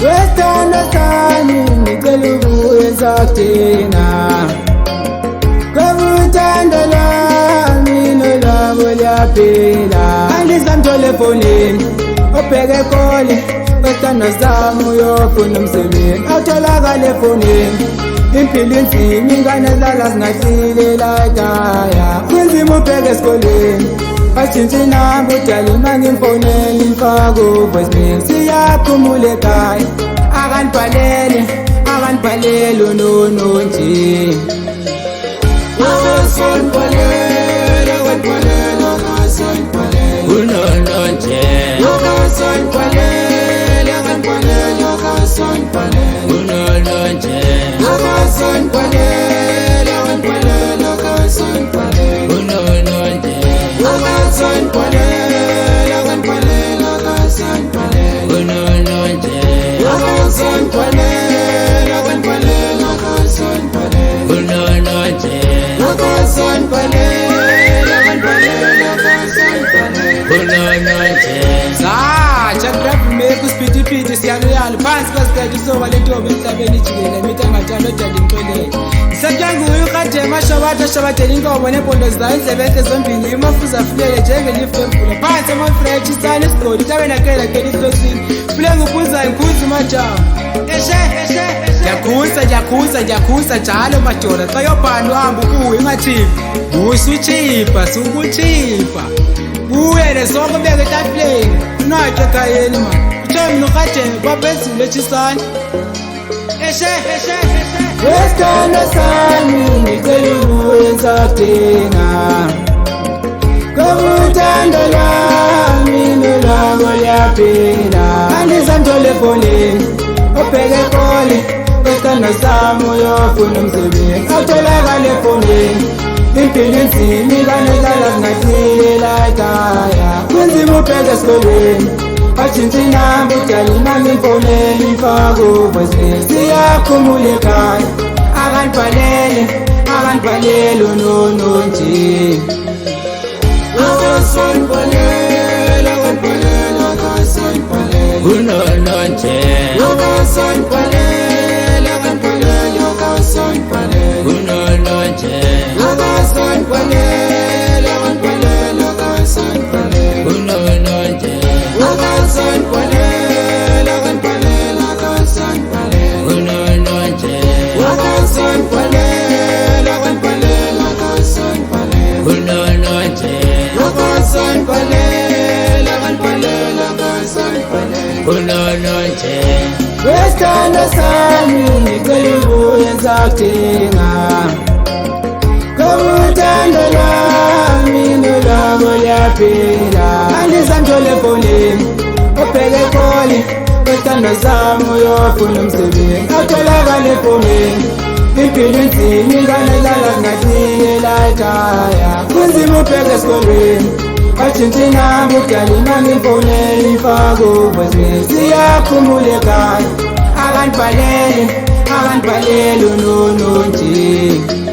wesithando sami ngicela ukuyenza kuthina ngoba uthando lami nolwabo liyaphila andisamthole efonini obheke kole wesithando sami uyofuna umsebenzi awutholakala efonini impilo inzima ingane zala zingahlile la ekhaya kunzima ubheke esikoleni atshintshi inamba udala uma ngimfonela imfaka uvoicemail siyaphumula ekhaya akanibhalele unono nje unono nje Piti siyaluyalo phansi kwesiteji soba lentombi emhlabeni ijikele mitha engathanda odala imqelele setyanguyuyo ukadema ashabathela inkomo neempondo zayo indlebe entle zombini imafuza afulele njengelifu lemvula phansi amafreshi isana isigodi itabenakelakhela ihlosini fulengubuzayo ngikhuza umajawu ndiyakhuza njalo madoda xa yobhani uhamba ubuye ungathibi usutshipa sukutshipa buye nesonke ubeke etafuleni unatye ekhayeni ma mina ukademe baphezulu etshisana wesithando sami ngicela ukuyenza kuthina ngoba uthando lwami nolwabo liyaphila andisamthole efonini obheke kole wesithando sami uyofuna umsebenzi awutholakala efonini impilo inzima ingane zala zingahlile la ekhaya kunzima ubheke esikoleni atshintshi inamba udala uma ngimfonela imfaka uvoicemail siyaphumula ekhaya akanibhalele unono nje unono nje wesithando sami ngicela ukuyenza kuthina ngoba uthando lwami nolwabo liyaphila andisamthole efonini obheke kole wesithando sami uyofuna umsebenzi awutholakala efonini impilo inzima ingane zala zingahlile la ekhaya kunzima ubheke esikoleni atshintshi inamba udala uma ngimfonela imfaka uvoicemail siyaphumula ekhaya akanibhalele unono nje